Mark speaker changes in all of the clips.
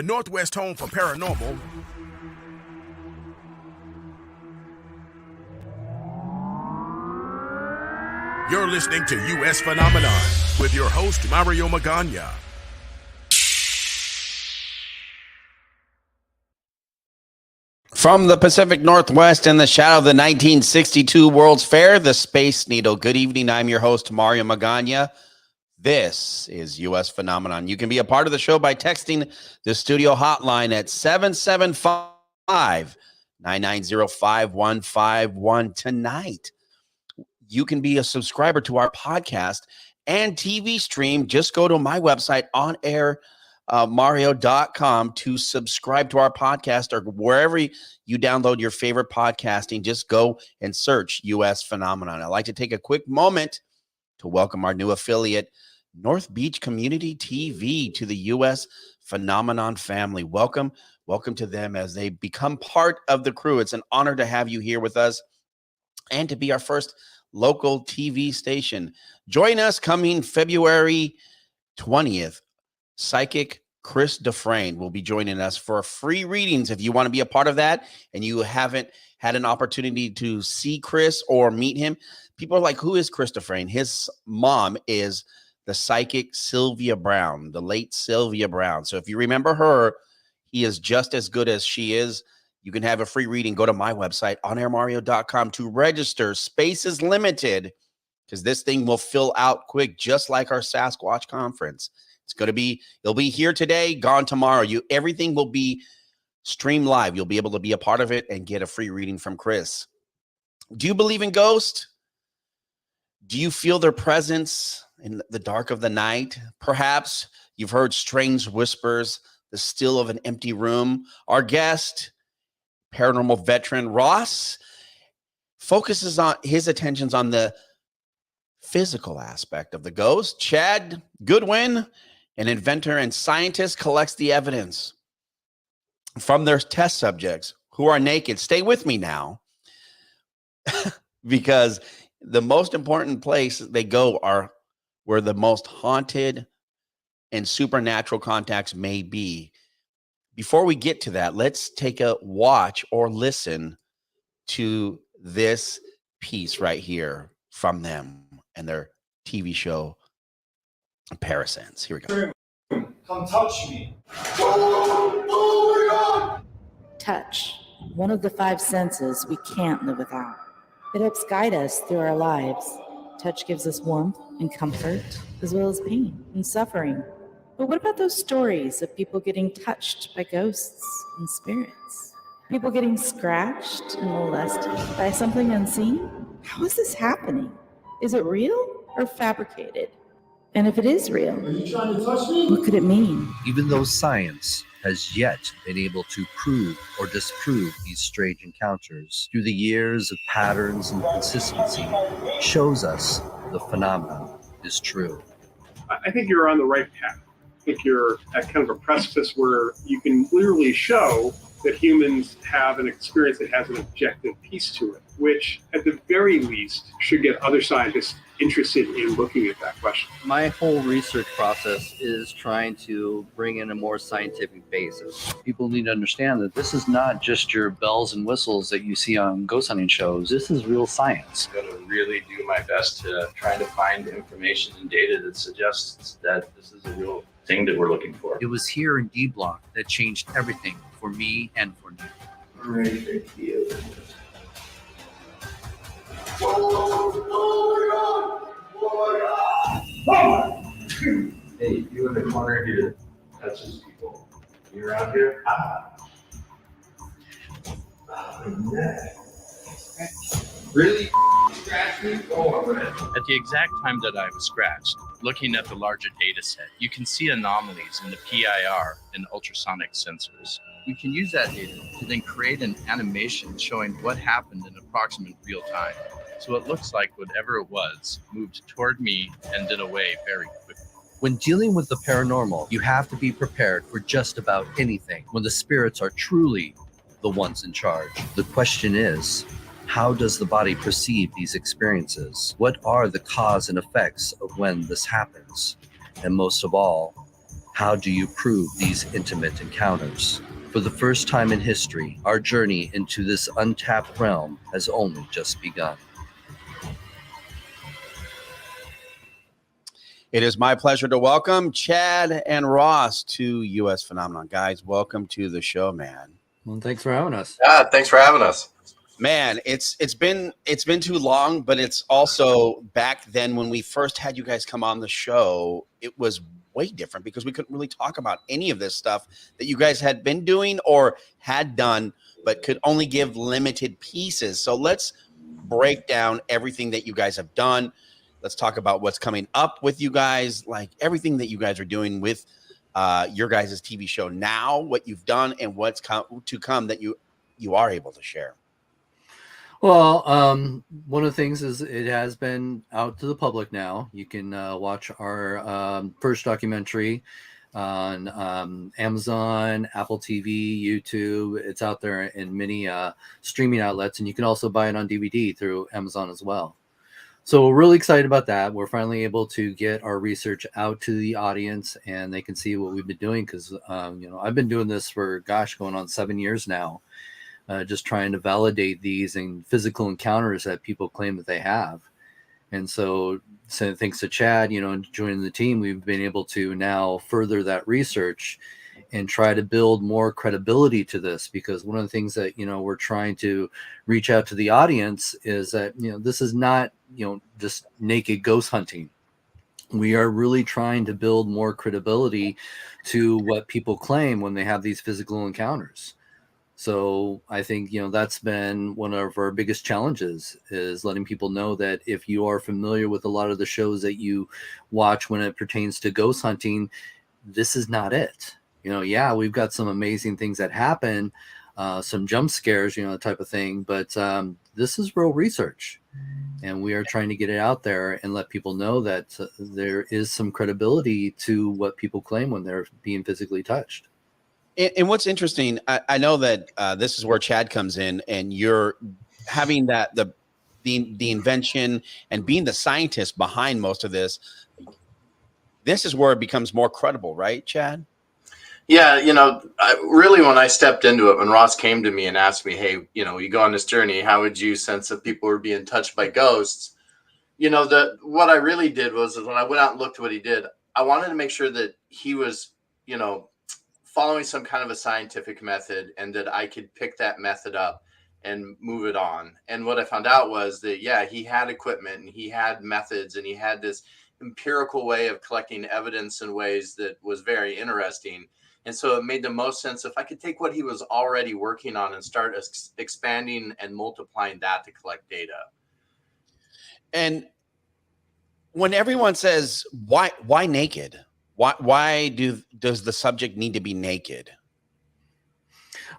Speaker 1: Northwest home for paranormal, you're listening to U.S. Phenomenon with your host, Mario Magana.
Speaker 2: From the Pacific Northwest in the shadow of the 1962 World's Fair, the Space Needle. Good evening. I'm your host, Mario Magana. This is U.S. Phenomenon. You can be a part of the show by texting the studio hotline at 775-990-5151. Tonight, you can be a subscriber to our podcast and TV stream. Just go to my website, onairmario.com, to subscribe to our podcast, or wherever you download your favorite podcasting. Just go and search U.S. Phenomenon. I'd like to take a quick moment to welcome our new affiliate, North Beach Community TV, to the U.S. Phenomenon family. Welcome to them as they become part of the crew. It's an honor to have you here with us and to be our first local TV station. Join us coming February 20th. Psychic Chris Dufresne will be joining us for free readings. If you want to be a part of that and you haven't had an opportunity to see Chris or meet him, people are like, who is Chris Dufresne? His mom is the psychic Sylvia Brown, the late Sylvia Brown. So if you remember her, he is just as good as she is. You can have a free reading. Go to my website, onairmario.com, to register. Space is limited because this thing will fill out quick, just like our Sasquatch conference. It'll be here today, gone tomorrow. Everything will be streamed live. You'll be able to be a part of it and get a free reading from Chris. Do you believe in ghosts? Do you feel their presence in the dark of the night? Perhaps you've heard strange whispers, the still of an empty room. Our guest, paranormal veteran Ross, focuses on his attentions on the physical aspect of the ghost. Chad Goodwin, an inventor and scientist, collects the evidence from their test subjects who are naked. Stay with me now, because the most important place they go are where the most haunted and supernatural contacts may be. Before we get to that, let's take a watch or listen to this piece right here from them and their TV show, ParaSense. Here we go.
Speaker 3: Come touch me.
Speaker 4: Touch, one of the five senses we can't live without. It helps guide us through our lives. Touch gives us warmth and comfort, as well as pain and suffering. But what about those stories of people getting touched by ghosts and spirits? People getting scratched and molested by something unseen? How is this happening? Is it real or fabricated? And if it is real,
Speaker 3: Are you trying to touch me?
Speaker 4: what could it mean?
Speaker 5: Even though science has yet been able to prove or disprove these strange encounters, through the years of patterns and consistency, shows us the phenomenon is true.
Speaker 6: I think you're on the right path. I think you're at kind of a precipice where you can clearly show that humans have an experience that has an objective piece to it, which at the very least should get other scientists interested in looking at that question.
Speaker 7: My whole research process is trying to bring in a more scientific basis. People need to understand that this is not just your bells and whistles that you see on ghost hunting shows. This is real science.
Speaker 8: I'm going to really do my best to try to find information and data that suggests that this is a real thing that we're looking for.
Speaker 5: It was here in D Block that changed everything for me and for Nick.
Speaker 3: Great deal.
Speaker 8: Hey, you in the corner here touches people. You around here? Really? Scratch me? Oh, I'm red.
Speaker 9: At the exact time that I was scratched, looking at the larger data set, you can see anomalies in the PIR and ultrasonic sensors. We can use that data to then create an animation showing what happened in approximate real time. So it looks like whatever it was moved toward me and then away very quickly.
Speaker 5: When dealing with the paranormal, you have to be prepared for just about anything when the spirits are truly the ones in charge. The question is, how does the body perceive these experiences? What are the cause and effects of when this happens? And most of all, How do you prove these intimate encounters? For the first time in history, our journey into this untapped realm has only just begun.
Speaker 2: It is my pleasure to welcome Chad and Ross to US Phenomenon. Guys, welcome to the show, man.
Speaker 7: Well, thanks for having us.
Speaker 10: Yeah, thanks for having us.
Speaker 2: Man, it's been too long, but it's also back then when we first had you guys come on the show, it was way different because we couldn't really talk about any of this stuff that you guys had been doing or had done, but could only give limited pieces. So let's break down everything that you guys have done. Let's talk about what's coming up with you guys, like everything that you guys are doing with your guys' TV show now, what you've done, and what's to come that you are able to share.
Speaker 7: Well, one of the things is it has been out to the public now. You can watch our first documentary on Amazon, Apple TV, YouTube. It's out there in many streaming outlets, and you can also buy it on DVD through Amazon as well. So we're really excited about that. We're finally able to get our research out to the audience, and they can see what we've been doing because, I've been doing this for, going on 7 years now. Just trying to validate these and physical encounters that people claim that they have. And so thanks to Chad, joining the team, we've been able to now further that research and try to build more credibility to this, because one of the things that, we're trying to reach out to the audience is that, this is not, just naked ghost hunting. We are really trying to build more credibility to what people claim when they have these physical encounters. So I think, that's been one of our biggest challenges, is letting people know that if you are familiar with a lot of the shows that you watch when it pertains to ghost hunting, this is not it. We've got some amazing things that happen, some jump scares, type of thing, but this is real research. And we are trying to get it out there and let people know that there is some credibility to what people claim when they're being physically touched.
Speaker 2: And what's interesting, I know that this is where Chad comes in, and you're having that the invention and being the scientist behind most of this. This is where it becomes more credible, right, Chad?
Speaker 10: Yeah, really when I stepped into it, when Ross came to me and asked me, hey, you go on this journey, how would you sense that people were being touched by ghosts? What I really did was when I went out and looked at what he did, I wanted to make sure that he was, following some kind of a scientific method, and that I could pick that method up and move it on. And what I found out was that, he had equipment and he had methods and he had this empirical way of collecting evidence in ways that was very interesting. And so it made the most sense if I could take what he was already working on and start expanding and multiplying that to collect data.
Speaker 2: And when everyone says, why naked? Why does the subject need to be naked?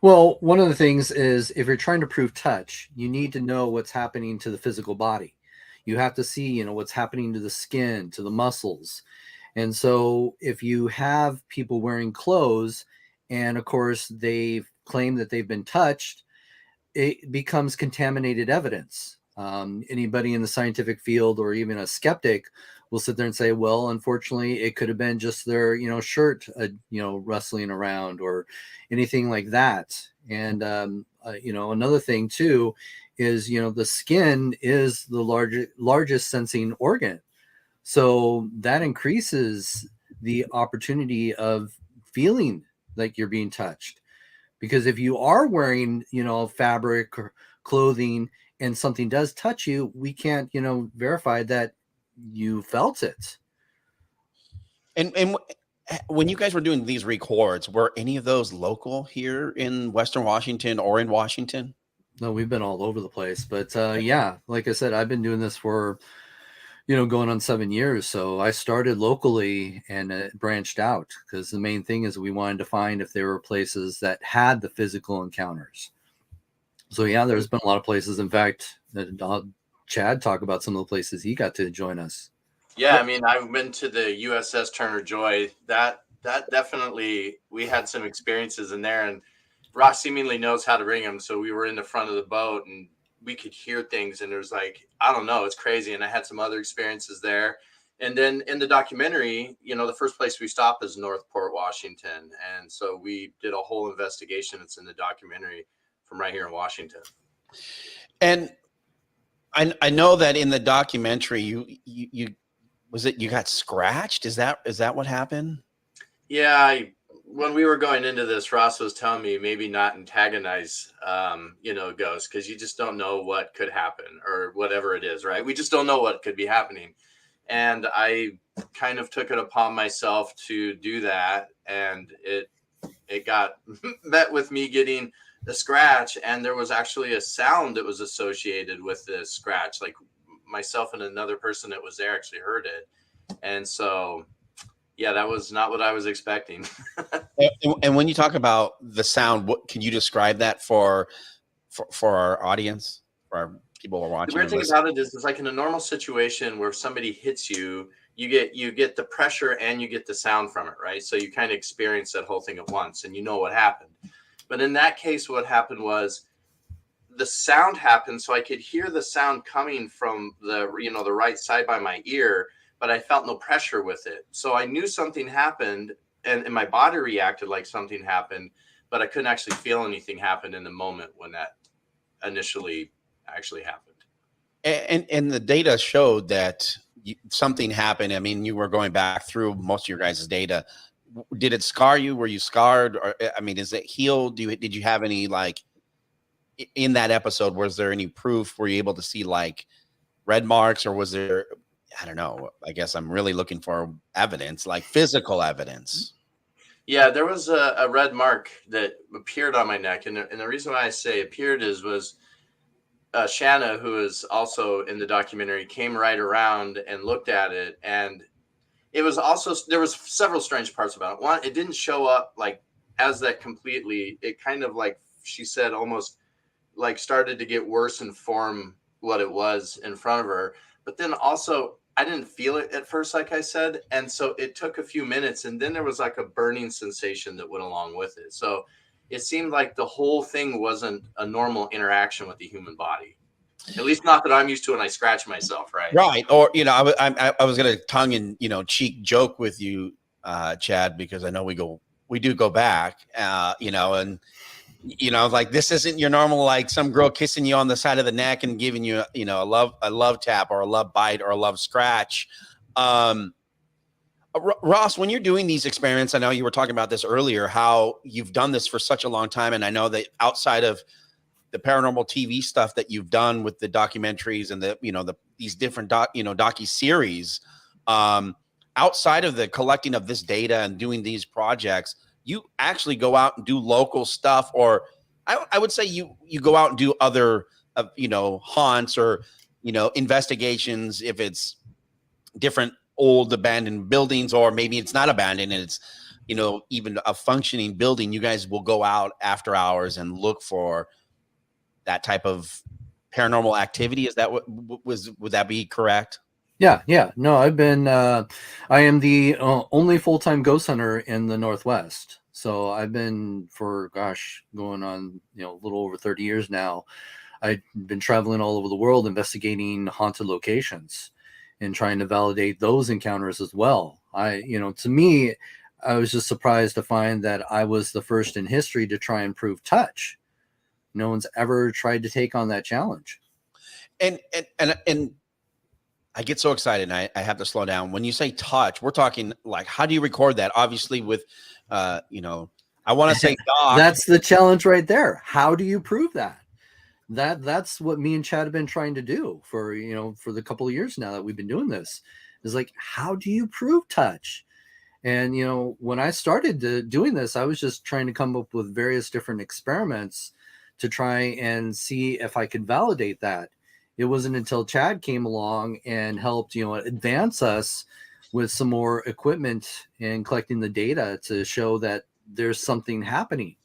Speaker 7: Well, one of the things is, if you're trying to prove touch, you need to know what's happening to the physical body. You have to see, what's happening to the skin, to the muscles. And so if you have people wearing clothes and of course they claim that they've been touched, it becomes contaminated evidence. Anybody in the scientific field or even a skeptic will sit there and say, well, unfortunately, it could have been just their, shirt, rustling around or anything like that. And, another thing too is, the skin is the largest sensing organ. So that increases the opportunity of feeling like you're being touched. Because if you are wearing, fabric or clothing and something does touch you, we can't, verify that you felt it.
Speaker 2: And when you guys were doing these records, were any of those local here in Western Washington or in Washington?
Speaker 7: No, we've been all over the place. But like I said, I've been doing this for, going on 7 years. So I started locally and branched out, because the main thing is we wanted to find if there were places that had the physical encounters. So there's been a lot of places. In fact, Chad talk about some of the places he got to join us.
Speaker 10: Yeah, I've been to the USS Turner Joy. That definitely, we had some experiences in there, and Ross seemingly knows how to ring them. So we were in the front of the boat and we could hear things, and it was like, I don't know, it's crazy. And I had some other experiences there. And then in the documentary, the first place we stop is Northport, Washington. And so we did a whole investigation. It's in the documentary from right here in Washington.
Speaker 2: And I know that in the documentary, you got scratched? Is that what happened?
Speaker 10: Yeah, when we were going into this, Ross was telling me maybe not antagonize, ghosts, because you just don't know what could happen or whatever it is, right? We just don't know what could be happening. And I kind of took it upon myself to do that. And it got met with me getting the scratch. And there was actually a sound that was associated with the scratch. Like myself and another person that was there actually heard it. And so, yeah, that was not what I was expecting.
Speaker 2: And when you talk about the sound, what can you describe that for our audience, for our people who are watching?
Speaker 10: The weird thing about it is, it's like in a normal situation where somebody hits you, you get the pressure and you get the sound from it, right? So you kind of experience that whole thing at once, and you know what happened. But in that case, what happened was the sound happened, so I could hear the sound coming from the right side by my ear, but I felt no pressure with it. So I knew something happened, and my body reacted like something happened, but I couldn't actually feel anything happen in the moment when that initially actually happened.
Speaker 2: And the data showed that something happened. I mean, you were going back through most of your guys' data. Did it scar you? Were you scarred? Or, I mean, is it healed? Did you have any, like, in that episode, was there any proof? Were you able to see like red marks, or was there, I don't know, I guess I'm really looking for evidence, like physical evidence.
Speaker 10: Yeah, there was a red mark that appeared on my neck. And the reason why I say appeared was Shanna, who is also in the documentary, came right around and looked at it. And it was also, there was several strange parts about it. One, it didn't show up like as that completely. It kind of, like she said, almost like started to get worse and form what it was in front of her. But then also, I didn't feel it at first, like I said. And so it took a few minutes, and then there was like a burning sensation that went along with it. So it seemed like the whole thing wasn't a normal interaction with the human body. At least not that I'm used to when I scratch myself, right?
Speaker 2: Right. Or, I was going to tongue in, cheek joke with you, Chad, because I know we do go back, and, like, this isn't your normal, like some girl kissing you on the side of the neck and giving you, a love tap or a love bite or a love scratch. Ross, when you're doing these experiments, I know you were talking about this earlier, how you've done this for such a long time. And I know that outside of the paranormal TV stuff that you've done with the documentaries and these different docu-series, outside of the collecting of this data and doing these projects, you actually go out and do local stuff, or I would say you go out and do other, haunts or, investigations, if it's different old abandoned buildings, or maybe it's not abandoned and it's, even a functioning building. You guys will go out after hours and look for that type of paranormal activity. Is that would that be correct?
Speaker 5: Yeah. No, I am the only full-time ghost hunter in the Northwest. So I've been for, going on, a little over 30 years now. I've been traveling all over the world, investigating haunted locations and trying to validate those encounters as well. To me, I was just surprised to find that I was the first in history to try and prove touch. No one's ever tried to take on that challenge.
Speaker 2: And I get so excited, and I have to slow down. When you say touch, we're talking like, how do you record that? Obviously with, I want to say doc.
Speaker 5: That's the challenge right there. How do you prove that? That's what me and Chad have been trying to do for the couple of years now that we've been doing this. Is like, how do you prove touch? And, when I started doing this, I was just trying to come up with various different experiments to try and see if I could validate that. It wasn't until Chad came along and helped, advance us with some more equipment and collecting the data to show that there's something happening.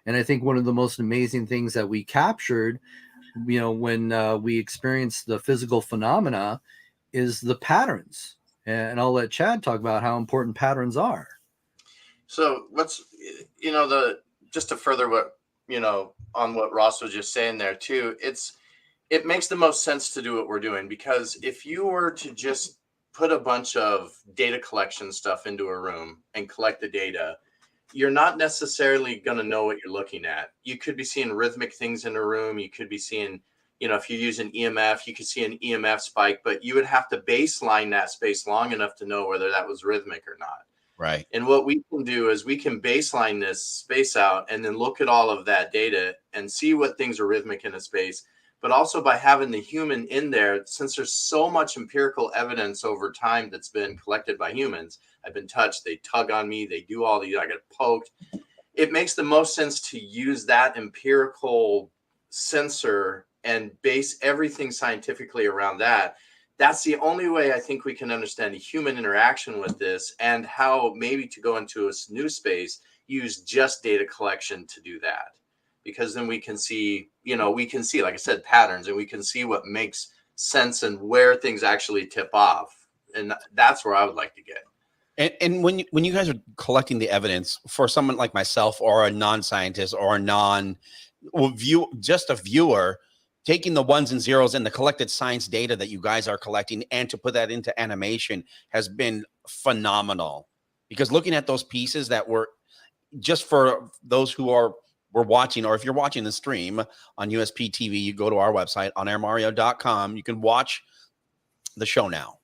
Speaker 5: And I think one of the most amazing things that we captured, when we experienced the physical phenomena, is the patterns. And I'll let Chad talk about how important patterns are.
Speaker 10: So what's, just to further what, on what Ross was just saying there too, it makes the most sense to do what we're doing, because if you were to just put a bunch of data collection stuff into a room and collect the data, you're not necessarily going to know what you're looking at. You could be seeing rhythmic things in a room. You could be seeing, if you use an EMF, you could see an EMF spike, but you would have to baseline that space long enough to know whether that was rhythmic or not.
Speaker 2: Right.
Speaker 10: And what we can do is we can baseline this space out and then look at all of that data and see what things are rhythmic in a space. But also by having the human in there, since there's so much empirical evidence over time that's been collected by humans, I've been touched, they tug on me, they do all these, I get poked. It makes the most sense to use that empirical sensor and base everything scientifically around that. That's the only way I think we can understand the human interaction with this, and how maybe to go into a new space, use just data collection to do that. Because then we can see, like I said, patterns, and we can see what makes sense and where things actually tip off. And that's where I would like to get.
Speaker 2: And when you guys are collecting the evidence for someone like myself or a non-scientist or just a viewer, taking the ones and zeros and the collected science data that you guys are collecting and to put that into animation has been phenomenal. Because looking at those pieces that were, just for those who were watching, or if you're watching the stream on USP TV, you go to our website, onairmario.com. You can watch the show now,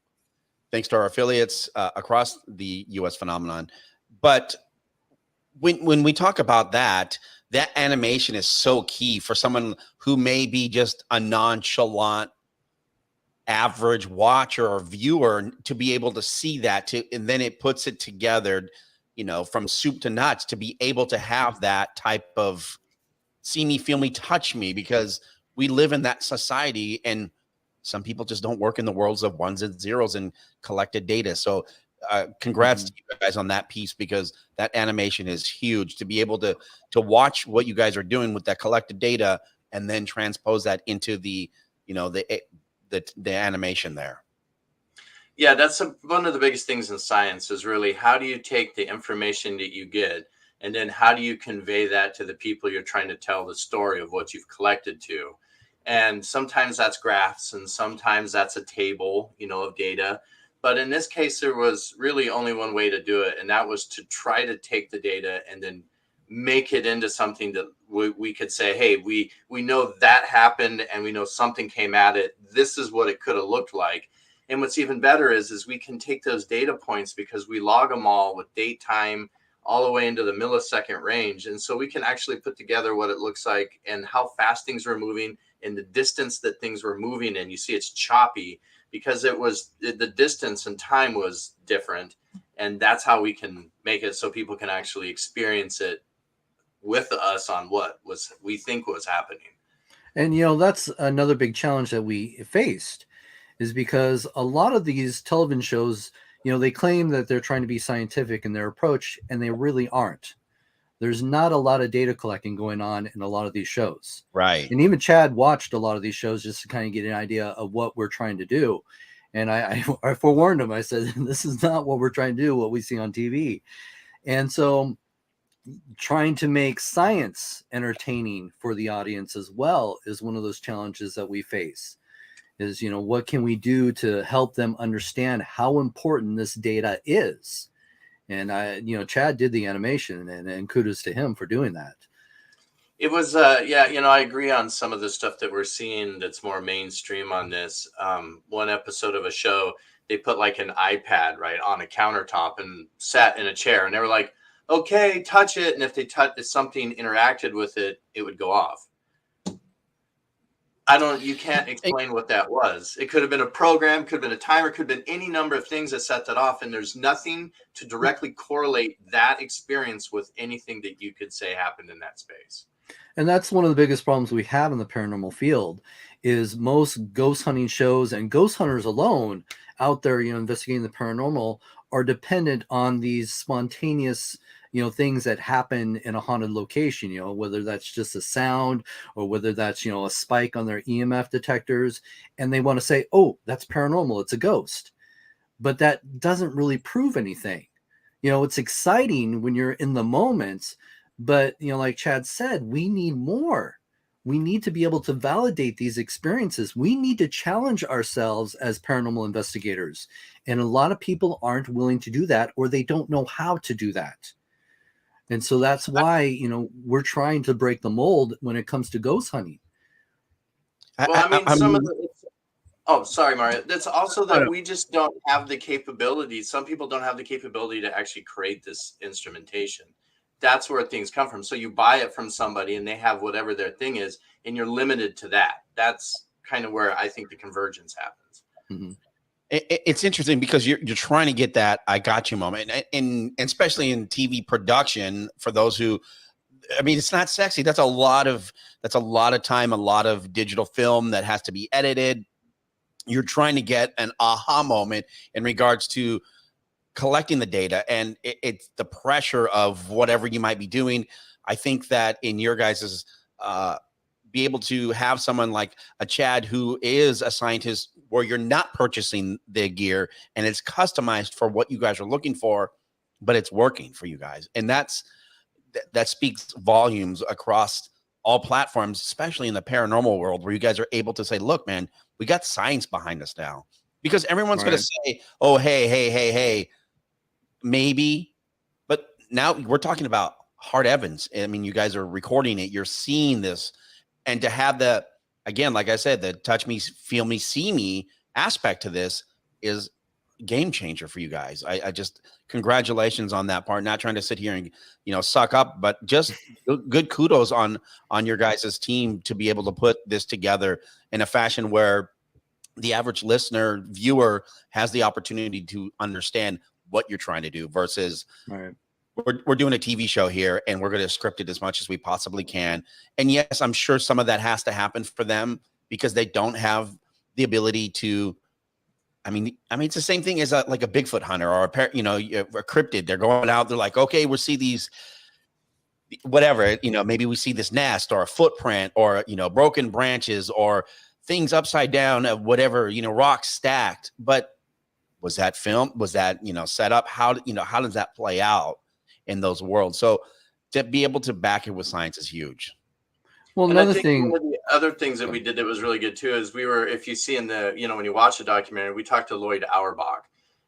Speaker 2: thanks to our affiliates across the US Phenomenon. But when we talk about that animation is so key for someone who may be just a nonchalant average watcher or viewer, to be able to see that, and then it puts it together, from soup to nuts, to be able to have that type of see me, feel me, touch me, because we live in that society and some people just don't work in the worlds of ones and zeros and collected data. So congrats to you guys on that piece, because that animation is huge, to be able to watch what you guys are doing with that collected data and then transpose that into the animation there.
Speaker 10: Yeah, that's one of the biggest things in science, is really how do you take the information that you get, and then how do you convey that to the people you're trying to tell the story of what you've collected to. And sometimes that's graphs, and sometimes that's a table, of data. But in this case, there was really only one way to do it, and that was to try to take the data and then make it into something that we could say, hey, we know that happened, and we know something came at it. This is what it could have looked like. And what's even better is we can take those data points, because we log them all with date, time, all the way into the millisecond range. And so we can actually put together what it looks like and how fast things were moving and the distance that things were moving. And you see it's choppy because the distance and time was different. And that's how we can make it so people can actually experience it with us on what we think was happening.
Speaker 5: And, that's another big challenge that we faced, is because a lot of these television shows, they claim that they're trying to be scientific in their approach, and they really aren't. There's not a lot of data collecting going on in a lot of these shows.
Speaker 2: Right.
Speaker 5: And even Chad watched a lot of these shows just to kind of get an idea of what we're trying to do. And I forewarned him. I said, this is not what we're trying to do, what we see on TV. And so trying to make science entertaining for the audience as well is one of those challenges that we face. Is, what can we do to help them understand how important this data is? And Chad did the animation, and kudos to him for doing that.
Speaker 10: It was, I agree on some of the stuff that we're seeing that's more mainstream on this. One episode of a show, they put like an iPad right on a countertop and sat in a chair, and they were like, okay, touch it. And if something interacted with it, it would go off. You can't explain what that was. It could have been a program, could have been a timer, could have been any number of things that set that off. And there's nothing to directly correlate that experience with anything that you could say happened in that space.
Speaker 5: And that's one of the biggest problems we have in the paranormal field, is most ghost hunting shows and ghost hunters alone out there, investigating the paranormal, are dependent on these spontaneous things that happen in a haunted location, whether that's just a sound or whether that's, a spike on their EMF detectors. And they want to say, oh, that's paranormal, it's a ghost. But that doesn't really prove anything. It's exciting when you're in the moments, but, like Chad said, we need more. we need to be able to validate these experiences. We need to challenge ourselves as paranormal investigators. And a lot of people aren't willing to do that, or they don't know how to do that. And so that's why, we're trying to break the mold when it comes to ghost hunting.
Speaker 10: Well, I mean, some of the. Oh, sorry, Mario. That's also that we just don't have the capability. Some people don't have the capability to actually create this instrumentation. That's where things come from. So you buy it from somebody and they have whatever their thing is, and you're limited to that. That's kind of where I think the convergence happens.
Speaker 2: Mm-hmm. It's interesting because you're trying to get that "I got you" moment, and especially in TV production. For those who, I mean, it's not sexy. That's a lot of time, a lot of digital film that has to be edited. You're trying to get an aha moment in regards to collecting the data, and it's the pressure of whatever you might be doing. I think that in your guys's be able to have someone like a Chad who is a scientist, where you're not purchasing the gear and it's customized for what you guys are looking for, but it's working for you guys. And that speaks volumes across all platforms, especially in the paranormal world, where you guys are able to say, look, man, we got science behind us now. Because everyone's going to say, oh, hey, maybe. But now we're talking about hard evidence. I mean, you guys are recording it. You're seeing this. And to have the, again, like I said, the touch me, feel me, see me aspect to this is a game changer for you guys. I just, congratulations on that part. Not trying to sit here and, suck up, but just good kudos on your guys' team to be able to put this together in a fashion where the average listener, viewer has the opportunity to understand what you're trying to do versus we're doing a TV show here and we're going to script it as much as we possibly can. And yes, I'm sure some of that has to happen for them because they don't have the ability to, I mean, it's the same thing as like a Bigfoot hunter or a cryptid. They're going out, they're like, okay, we'll see these, whatever, maybe we see this nest or a footprint or, broken branches or things upside down of whatever, rocks stacked. But was that filmed? Was that, set up? How does that play out in those worlds? So to be able to back it with science is huge.
Speaker 5: Well,
Speaker 10: another thing, one of the other things that we did that was really good too is if you see in the, when you watch the documentary, we talked to Lloyd Auerbach,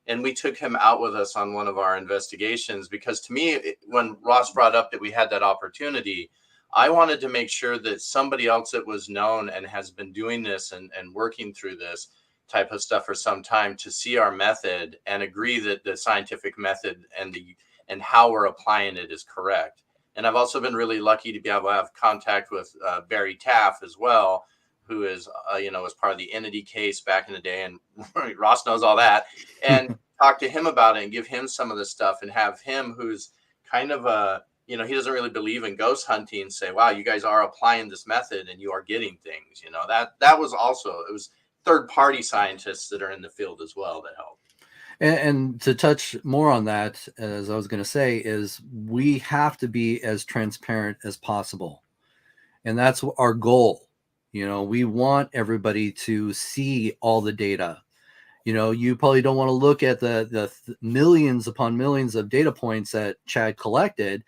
Speaker 10: and we took him out with us on one of our investigations because to me, when Ross brought up that we had that opportunity, I wanted to make sure that somebody else that was known and has been doing this and working through this type of stuff for some time to see our method and agree that the scientific method and how we're applying it is correct. And I've also been really lucky to be able to have contact with Barry Taff as well, who is, was part of the Entity case back in the day. And Ross knows all that. And talk to him about it and give him some of the stuff and have him, who's kind of a, he doesn't really believe in ghost hunting, say, wow, you guys are applying this method and you are getting things, that was also, it was third-party scientists that are in the field as well that help.
Speaker 5: And to touch more on that, as I was going to say, is we have to be as transparent as possible. And that's our goal. We want everybody to see all the data. You probably don't want to look at the millions upon millions of data points that Chad collected,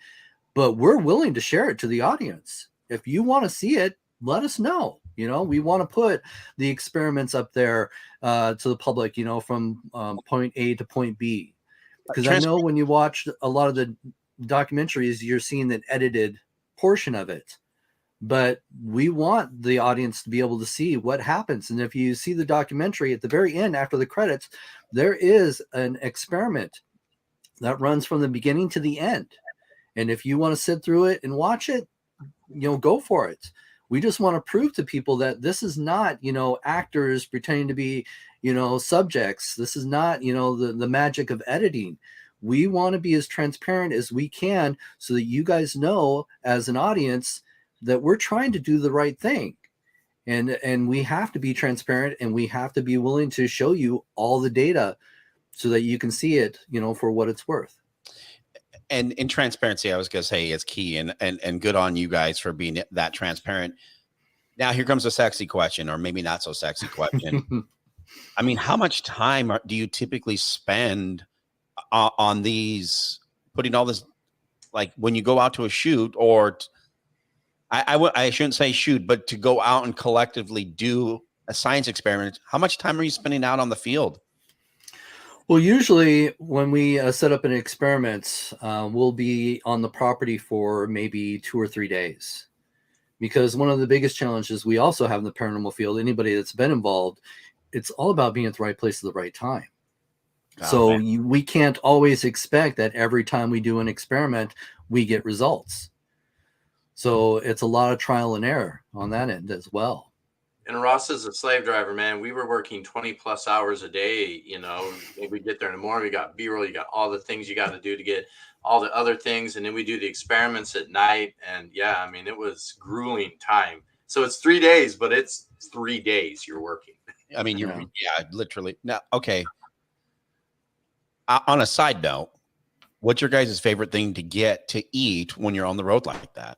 Speaker 5: but we're willing to share it to the audience. If you want to see it, let us know. We want to put the experiments up there to the public, from point A to point B. Because I know when you watch a lot of the documentaries, you're seeing an edited portion of it. But we want the audience to be able to see what happens. And if you see the documentary at the very end, after the credits, there is an experiment that runs from the beginning to the end. And if you want to sit through it and watch it, go for it. We just want to prove to people that this is not, actors pretending to be, subjects. This is not, the magic of editing. We want to be as transparent as we can so that you guys know as an audience that we're trying to do the right thing. And we have to be transparent and we have to be willing to show you all the data so that you can see it, for what it's worth.
Speaker 2: And in transparency, I was going to say is key, and good on you guys for being that transparent. Now, here comes a sexy question, or maybe not so sexy question. I mean, how much time do you typically spend on these, putting all this, like when you go out to a shoot, or I shouldn't say shoot, but to go out and collectively do a science experiment, how much time are you spending out on the field?
Speaker 5: Well, usually when we set up an experiment, we'll be on the property for maybe 2 or 3 days. Because one of the biggest challenges we also have in the paranormal field, anybody that's been involved, it's all about being at the right place at the right time. So we can't always expect that every time we do an experiment, we get results. So it's a lot of trial and error on that end as well.
Speaker 10: And Ross is a slave driver, man. We were working 20 plus hours a day. You know, we get there in the morning, we got B-roll, you got all the things you got to do to get all the other things. And then we do the experiments at night. And yeah, I mean, it was grueling time. So it's 3 days, but it's 3 days you're working.
Speaker 2: I mean, literally. Now, okay. On a side note, what's your guys' favorite thing to get to eat when you're on the road like that?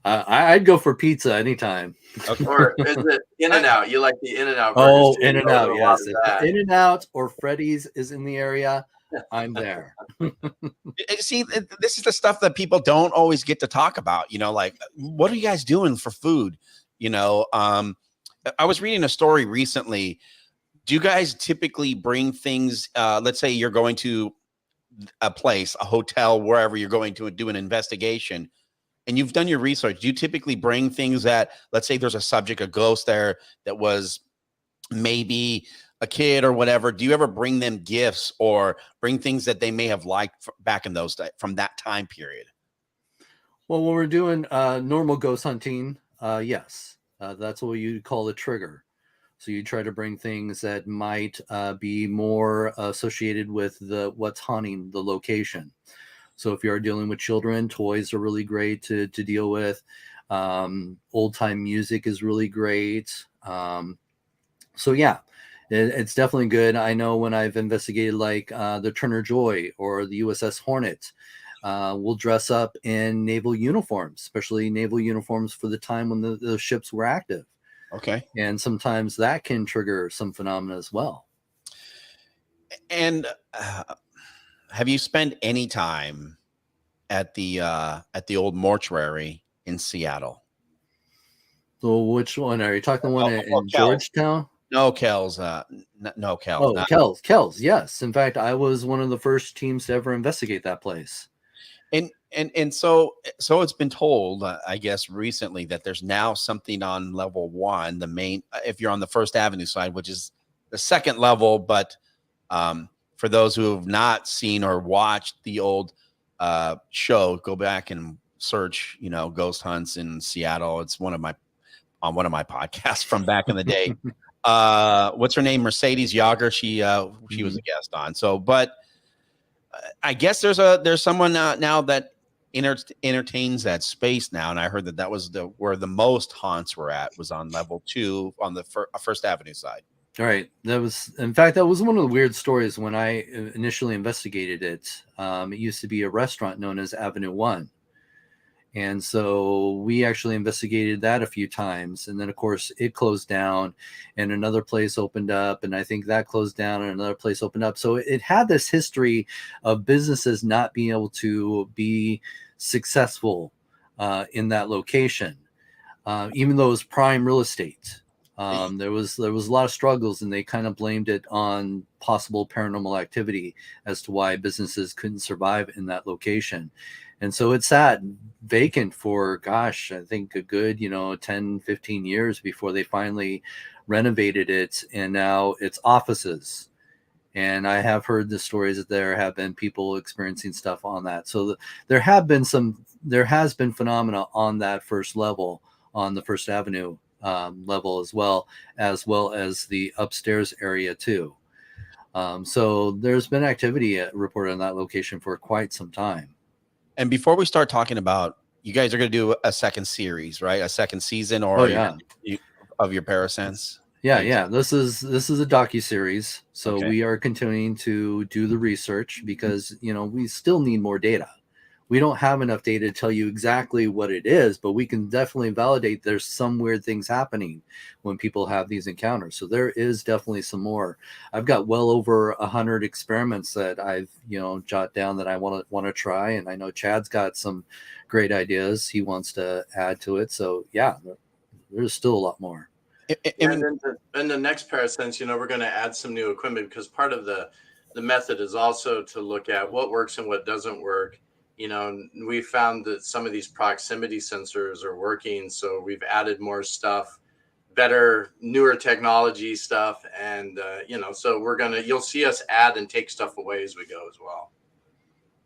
Speaker 5: I'd go for pizza anytime.
Speaker 10: Okay. Or is it In-N-Out? You like the In-N-Out?
Speaker 5: Oh, In-N-Out, yes. In-N-Out or Freddy's is in the area, I'm there.
Speaker 2: See, this is the stuff that people don't always get to talk about. You know, like, what are you guys doing for food? You know, I was reading a story recently. Do you guys typically bring things? Let's say you're going to a place, a hotel, wherever you're going to do an investigation, and you've done your research. Do you typically bring things that, let's say there's a subject, a ghost there that was maybe a kid or whatever? Do you ever bring them gifts or bring things that they may have liked back in those days from that time period?
Speaker 5: Well, when we're doing normal ghost hunting, yes, that's what you call a trigger. So you try to bring things that might be more associated with what's haunting the location. So if you are dealing with children, toys are really great to deal with. Old time music is really great. So yeah, it's definitely good. I know when I've investigated like the Turner Joy or the USS Hornet, we'll dress up in naval uniforms, especially naval uniforms for the time when the ships were active.
Speaker 2: Okay.
Speaker 5: And sometimes that can trigger some phenomena as well.
Speaker 2: And have you spent any time at the old mortuary in Seattle?
Speaker 5: So which one are you talking? The one in Georgetown?
Speaker 2: No, Kells. No, Kells.
Speaker 5: Oh, Kells. Yes. In fact, I was one of the first teams to ever investigate that place.
Speaker 2: And so it's been told, I guess, recently that there's now something on level 1, the main, if you're on the First Avenue side, which is the second level. But for those who have not seen or watched the old show, go back and search, you know, ghost hunts in Seattle. It's on one of my podcasts from back in the day. What's her name? Mercedes Yager. She was a guest on. So, but I guess there's someone now that entertains that space now, and I heard that was where the most haunts were at, was on level 2 on the First Avenue side.
Speaker 5: All right. That was one of the weird stories when I initially investigated it. It used to be a restaurant known as Avenue 1. And so we actually investigated that a few times. And then, of course, it closed down and another place opened up. And I think that closed down and another place opened up. So it had this history of businesses not being able to be successful in that location, even though it was prime real estate. There was a lot of struggles, and they kind of blamed it on possible paranormal activity as to why businesses couldn't survive in that location. And so it sat vacant for, gosh, I think a good, 10, 15 years before they finally renovated it. And now it's offices. And I have heard the stories that there have been people experiencing stuff on that. So there has been phenomena on that first level, on the First Avenue level, as well as the upstairs area too. So there's been activity reported on that location for quite some time.
Speaker 2: And before we start talking about, you guys are going to do a second series, right? A second season, or of your ParaSense?
Speaker 5: Yeah. This is a docuseries. So we are continuing to do the research because, we still need more data. we don't have enough data to tell you exactly what it is, but we can definitely validate there's some weird things happening when people have these encounters. So there is definitely some more. I've got well over 100 experiments that I've, jot down that I want to try. And I know Chad's got some great ideas he wants to add to it. So yeah, there's still a lot more.
Speaker 10: And in the next ParaSense, we're going to add some new equipment, because part of the method is also to look at what works and what doesn't work. We found that some of these proximity sensors are working, so we've added more stuff, better, newer technology stuff, and so you'll see us add and take stuff away as we go as well.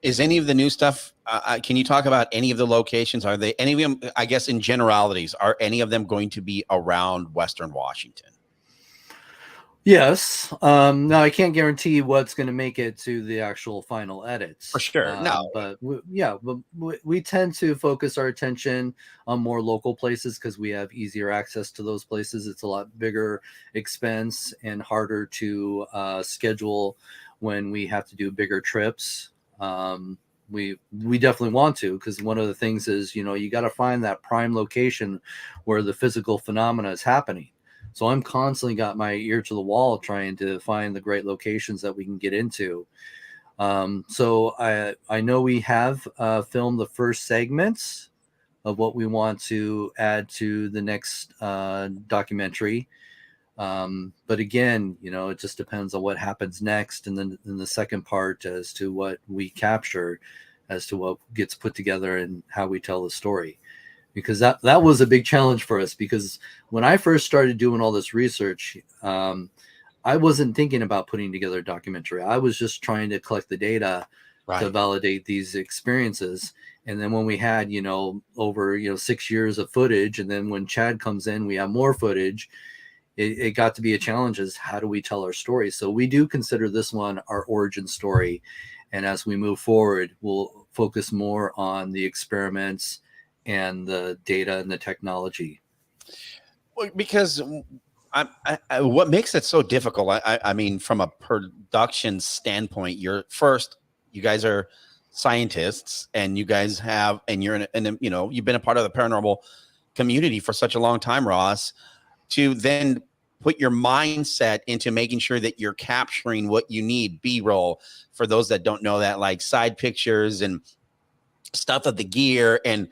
Speaker 2: Is any of the new stuff, can you talk about any of the locations? Are they, any of them, I guess in generalities, are any of them going to be around Western Washington?
Speaker 5: Yes. Now I can't guarantee what's going to make it to the actual final edits.
Speaker 2: For sure.
Speaker 5: But we tend to focus our attention on more local places because we have easier access to those places. It's a lot bigger expense and harder to schedule when we have to do bigger trips. We definitely want to, because one of the things is, you got to find that prime location where the physical phenomena is happening. So I'm constantly got my ear to the wall trying to find the great locations that we can get into. So I know we have filmed the first segments of what we want to add to the next documentary. But again, it just depends on what happens next. And then in the second part as to what we capture, as to what gets put together and how we tell the story. Because that was a big challenge for us, because when I first started doing all this research, I wasn't thinking about putting together a documentary. I was just trying to collect the data to validate these experiences. And then when we had, over, 6 years of footage, and then when Chad comes in, we have more footage, it got to be a challenge is how do we tell our story? So we do consider this one our origin story. And as we move forward, we'll focus more on the experiments and the data and the technology.
Speaker 2: Well, because what makes it so difficult, I mean, from a production standpoint, you guys are scientists, and you guys have, and you're you've been a part of the paranormal community for such a long time, Ross, to then put your mindset into making sure that you're capturing what you need, B-roll, for those that don't know that, like side pictures and stuff of the gear, and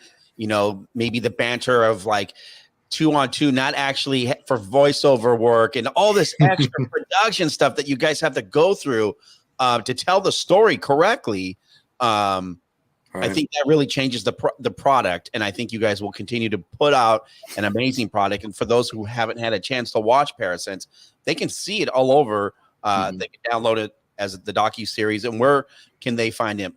Speaker 2: maybe the banter of like 2-on-2, not actually for voiceover work, and all this extra production stuff that you guys have to go through to tell the story correctly. I think that really changes the product, and I think you guys will continue to put out an amazing product. And for those who haven't had a chance to watch ParaSense, they can see it all over. They can download it as the docu-series. And where can they find it?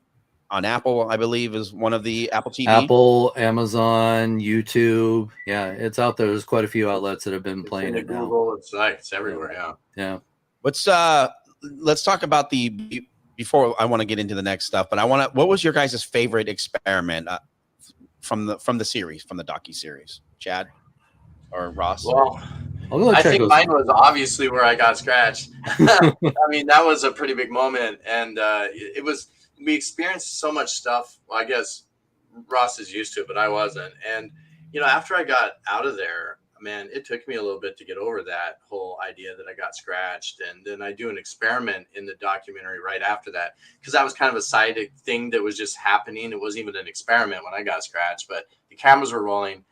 Speaker 2: On Apple, I believe, is one of the Apple TV.
Speaker 5: Apple, Amazon, YouTube. Yeah, it's out there. There's quite a few outlets that have been playing it now.
Speaker 10: Google, it's everywhere.
Speaker 5: Yeah.
Speaker 2: Let's talk about before I want to get into the next stuff, but what was your guys' favorite experiment from the series, from the docu-series? Chad or Ross?
Speaker 10: Well, I think mine was obviously where I got scratched. I mean, that was a pretty big moment, and we experienced so much stuff. Well, I guess Ross is used to it, but I wasn't. And, after I got out of there, man, it took me a little bit to get over that whole idea that I got scratched. And then I do an experiment in the documentary right after that, because that was kind of a side thing that was just happening. It wasn't even an experiment when I got scratched, but the cameras were rolling.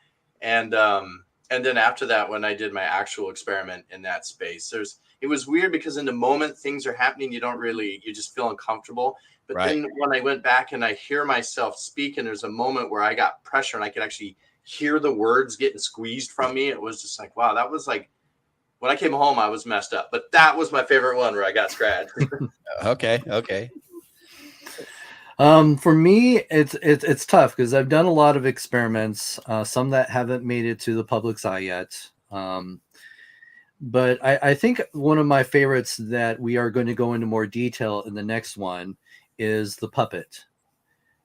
Speaker 10: And then after that, when I did my actual experiment in that space, it was weird, because in the moment things are happening, you just feel uncomfortable. But then when I went back and I hear myself speak, and there's a moment where I got pressure and I could actually hear the words getting squeezed from me, it was just like, wow, that was like, when I came home, I was messed up. But that was my favorite one where I got scratched.
Speaker 2: Okay.
Speaker 5: For me, it's tough, because I've done a lot of experiments, some that haven't made it to the public's eye yet. But I think one of my favorites that we are going to go into more detail in the next one is the puppet.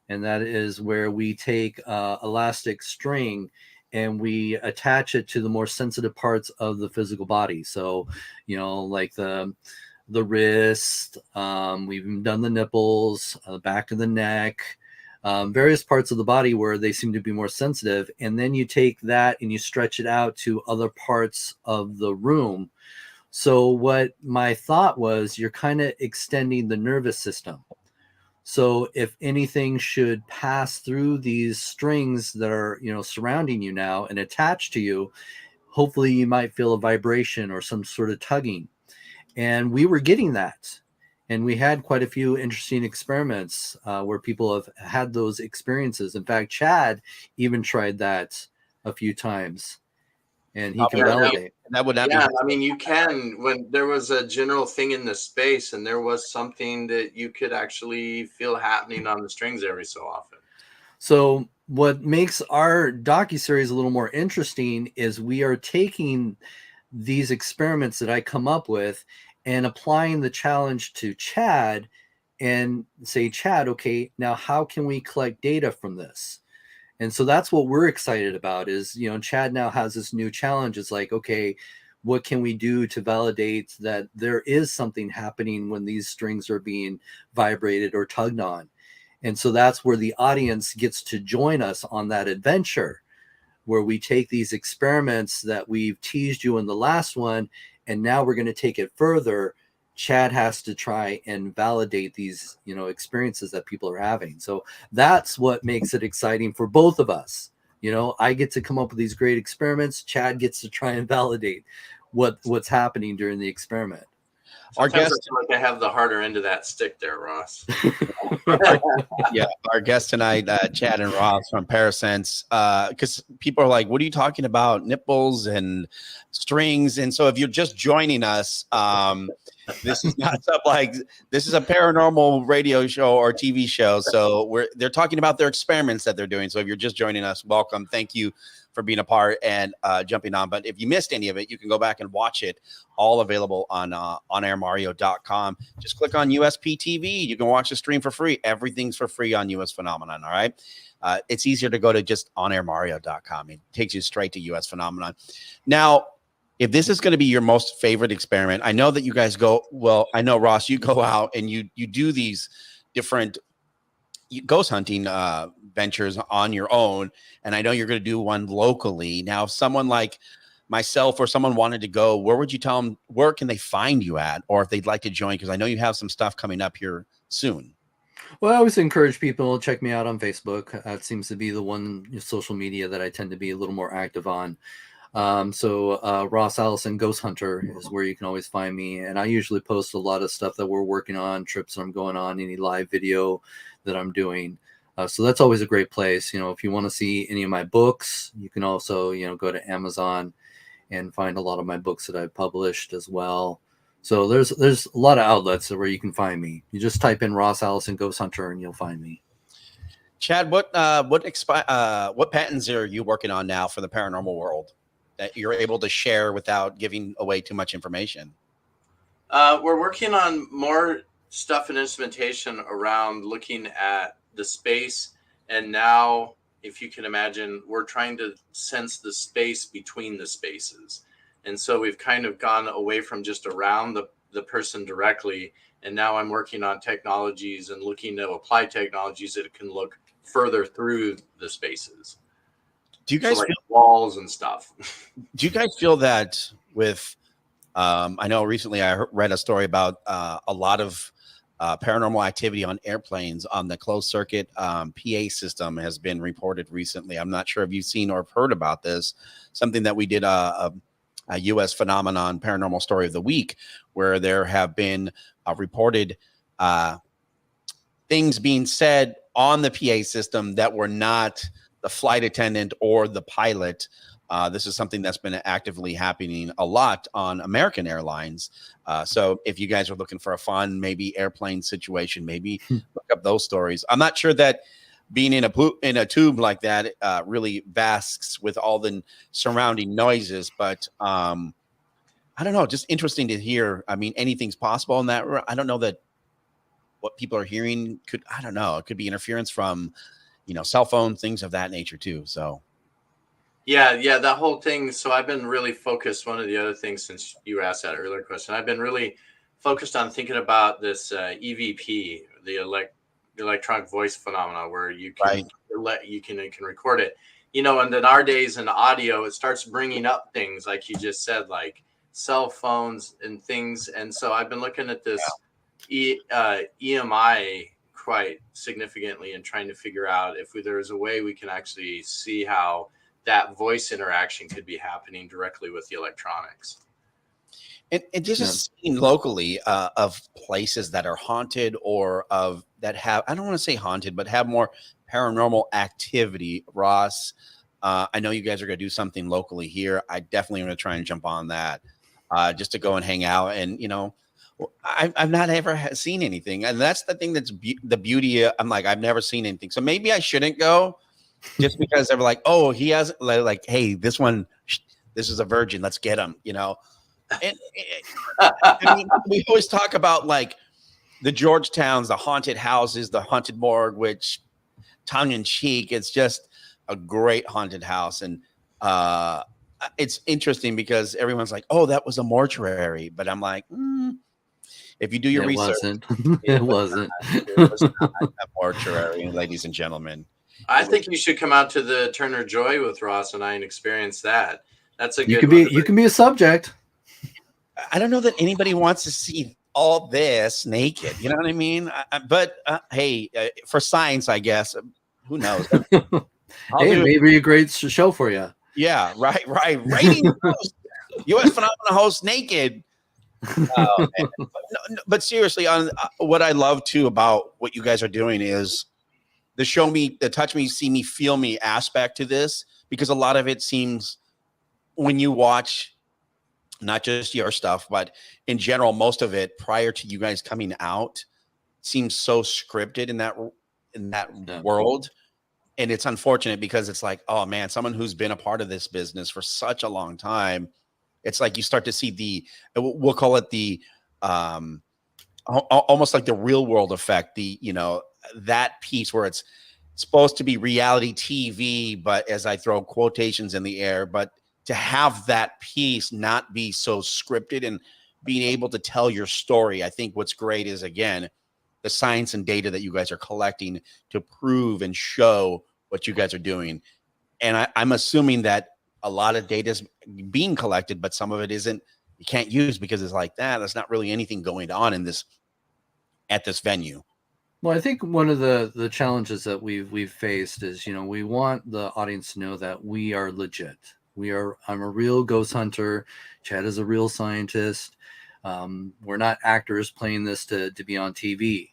Speaker 5: And that is where we take elastic string and we attach it to the more sensitive parts of the physical body. So, like the wrist, we've done the nipples, the back of the neck, various parts of the body where they seem to be more sensitive. And then you take that and you stretch it out to other parts of the room. So what my thought was, you're kind of extending the nervous system. So if anything should pass through these strings that are, surrounding you now and attached to you, hopefully you might feel a vibration or some sort of tugging. And we were getting that. And we had quite a few interesting experiments where people have had those experiences. In fact, Chad even tried that a few times, and he can validate.
Speaker 2: That would not
Speaker 10: Yeah,
Speaker 2: be.
Speaker 10: I mean, you can, when there was a general thing in the space and there was something that you could actually feel happening on the strings every so often.
Speaker 5: So what makes our docuseries a little more interesting is we are taking these experiments that I come up with and applying the challenge to Chad and say, Chad, okay, now how can we collect data from this? And so that's what we're excited about is, Chad now has this new challenge. It's like, okay, what can we do to validate that there is something happening when these strings are being vibrated or tugged on? And so that's where the audience gets to join us on that adventure, where we take these experiments that we've teased you in the last one, and now we're going to take it further. Chad has to try and validate these, experiences that people are having. So that's what makes it exciting for both of us. I get to come up with these great experiments. Chad gets to try and validate what's happening during the experiment.
Speaker 10: Our guest, I feel like I have the harder end of that stick there, Ross.
Speaker 2: Our guest tonight, Chad and Ross from ParaSense, because people are like, what are you talking about? Nipples and strings. And so if you're just joining us, this is not stuff like this is a paranormal radio show or TV show. So they're talking about their experiments that they're doing. So if you're just joining us, welcome. Thank you for being a part and jumping on. But if you missed any of it, you can go back and watch it. All available on onairmario.com. Just click on USP TV. You can watch the stream for free. Everything's for free on US Phenomenon. All right. It's easier to go to just onairmario.com. It takes you straight to US Phenomenon. Now, if this is going to be your most favorite experiment, I know that you guys go, well, I know, Ross, you go out and you do these different ghost hunting ventures on your own. And I know you're going to do one locally. Now, if someone like myself or someone wanted to go, where would you tell them, where can they find you at? Or if they'd like to join, because I know you have some stuff coming up here soon.
Speaker 5: Well, I always encourage people to check me out on Facebook. That seems to be the one social media that I tend to be a little more active on. So Ross Allison Ghost Hunter is where you can always find me. And I usually post a lot of stuff that we're working on, trips that I'm going on, any live video that I'm doing. So that's always a great place. If you want to see any of my books, you can also, go to Amazon and find a lot of my books that I've published as well. So there's a lot of outlets where you can find me. You just type in Ross Allison Ghost Hunter and you'll find me.
Speaker 2: Chad, what patents are you working on now for the paranormal world that you're able to share without giving away too much information?
Speaker 10: We're working on more stuff and instrumentation around looking at the space. And now, if you can imagine, we're trying to sense the space between the spaces. And so we've kind of gone away from just around the person directly. And now I'm working on technologies and looking to apply technologies that can look further through the spaces.
Speaker 2: Do you guys
Speaker 10: feel walls and stuff?
Speaker 2: Do you guys feel that with, I know recently I read a story about a lot of paranormal activity on airplanes on the closed circuit PA system has been reported recently. I'm not sure if you've seen or heard about this, something that we did a US Phenomenon Paranormal Story of the Week, where there have been reported things being said on the PA system that were not the flight attendant or the pilot. This is something that's been actively happening a lot on American Airlines. So if you guys are looking for a fun, maybe airplane situation, maybe look up those stories. I'm not sure that being in a tube like that really basks with all the surrounding noises, but I don't know, just interesting to hear. I mean, anything's possible in that. I don't know that what people are hearing could, I don't know, it could be interference from, cell phone, things of that nature too. So
Speaker 10: yeah, that whole thing. So I've been really focused. One of the other things, since you asked that earlier question, I've been really focused on thinking about this EVP, the electronic voice phenomena where you can you can record it, and in our days in audio, it starts bringing up things like you just said, like cell phones and things. And so I've been looking at this EMI quite significantly and trying to figure out if there is a way we can actually see how that voice interaction could be happening directly with the electronics.
Speaker 2: And just seeing locally of places that are haunted or of that have, I don't want to say haunted, but have more paranormal activity. Ross, I know you guys are going to do something locally here. I definitely want to try and jump on that just to go and hang out. And, I've not ever seen anything. And that's the thing that's the beauty. I'm like, I've never seen anything. So maybe I shouldn't go just because they're like, oh, he has like, hey, this is a virgin. Let's get him, And I mean, we always talk about like the Georgetowns, the haunted houses, the haunted morgue, which tongue in cheek, it's just a great haunted house. And it's interesting because everyone's like, oh, that was a mortuary. But I'm like, if you do your research,
Speaker 7: it wasn't
Speaker 2: a mortuary, ladies and gentlemen.
Speaker 10: I think you should come out to the Turner Joy with Ross and I and experience that. That's a good
Speaker 7: you can be a subject.
Speaker 2: I don't know that anybody wants to see all this naked. You know what I mean? But hey, for science, I guess. Who knows?
Speaker 7: Hey, maybe a great show for you.
Speaker 2: Yeah, right. Rating host, U.S. Phenomena host naked. But seriously, on what I love too about what you guys are doing is the show me, the touch me, see me, feel me aspect to this, because a lot of it seems when you watch not just your stuff, but in general, most of it prior to you guys coming out seems so scripted in that world. And it's unfortunate because it's like, oh man, someone who's been a part of this business for such a long time, it's like you start to see we'll call it the almost like the real world effect, that piece where it's supposed to be reality TV, but as I throw quotations in the air, but to have that piece not be so scripted and being able to tell your story. I think what's great is, again, the science and data that you guys are collecting to prove and show what you guys are doing. And I'm assuming that a lot of data is being collected, but some of it isn't, you can't use because it's like that. There's not really anything going on at this venue.
Speaker 7: Well, I think one of the challenges that we've faced is, we want the audience to know that we are legit. I'm a real ghost hunter. Chad is a real scientist. We're not actors playing this to be on TV.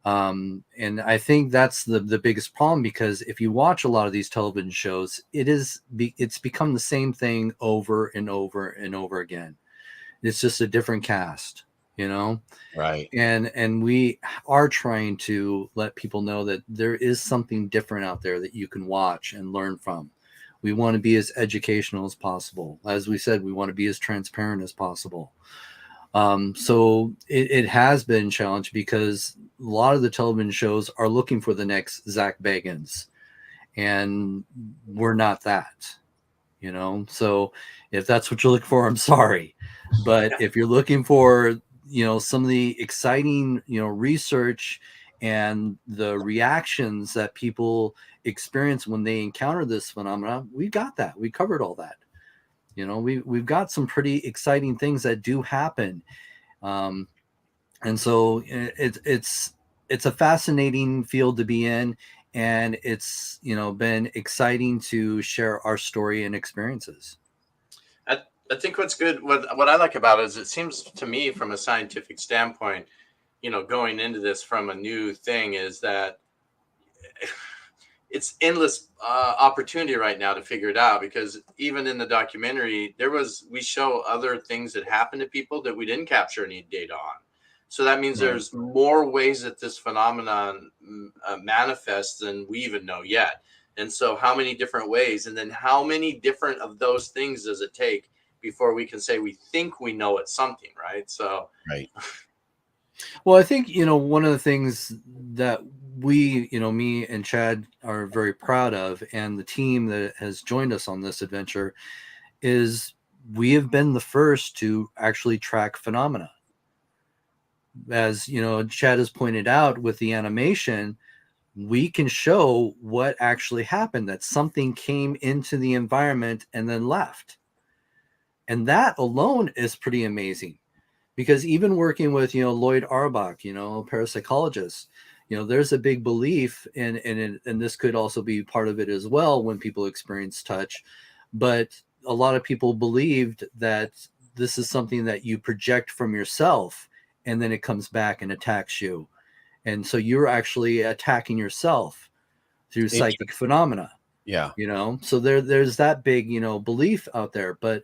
Speaker 7: And I think that's the biggest problem, because if you watch a lot of these television shows, it's become the same thing over and over and over again. It's just a different cast,
Speaker 2: Right.
Speaker 7: And we are trying to let people know that there is something different out there that you can watch and learn from. We want to be as educational as possible. As we said, we want to be as transparent as possible. So it has been challenged because a lot of the television shows are looking for the next Zach Bagans, and we're not that, So if that's what you're looking for, I'm sorry. But if you're looking for, some of the exciting, research and the reactions that people experience when they encounter this phenomena, we got that. We covered all that. We've got some pretty exciting things that do happen. And so it's a fascinating field to be in. And it's, been exciting to share our story and experiences.
Speaker 10: I think what's good, what I like about it is it seems to me from a scientific standpoint, going into this from a new thing, is that it's endless opportunity right now to figure it out, because even in the documentary, we show other things that happen to people that we didn't capture any data on. So that means there's more ways that this phenomenon manifests than we even know yet. And so how many different ways, and then how many different of those things does it take before we can say we think we know it's something, right? So
Speaker 2: right.
Speaker 7: Well, I think, one of the things that we, me and Chad are very proud of, and the team that has joined us on this adventure, is we have been the first to actually track phenomena.
Speaker 5: as Chad has pointed out with the animation, we can show what actually happened, that something came into the environment and then left. And that alone is pretty amazing, because even working with, Lloyd Arbach, parapsychologist, there's a big belief and this could also be part of it as well when people experience touch. But a lot of people believed that this is something that you project from yourself and then it comes back and attacks you. And so you're actually attacking yourself through psychic phenomena.
Speaker 2: Yeah.
Speaker 5: So there's that big, belief out there. But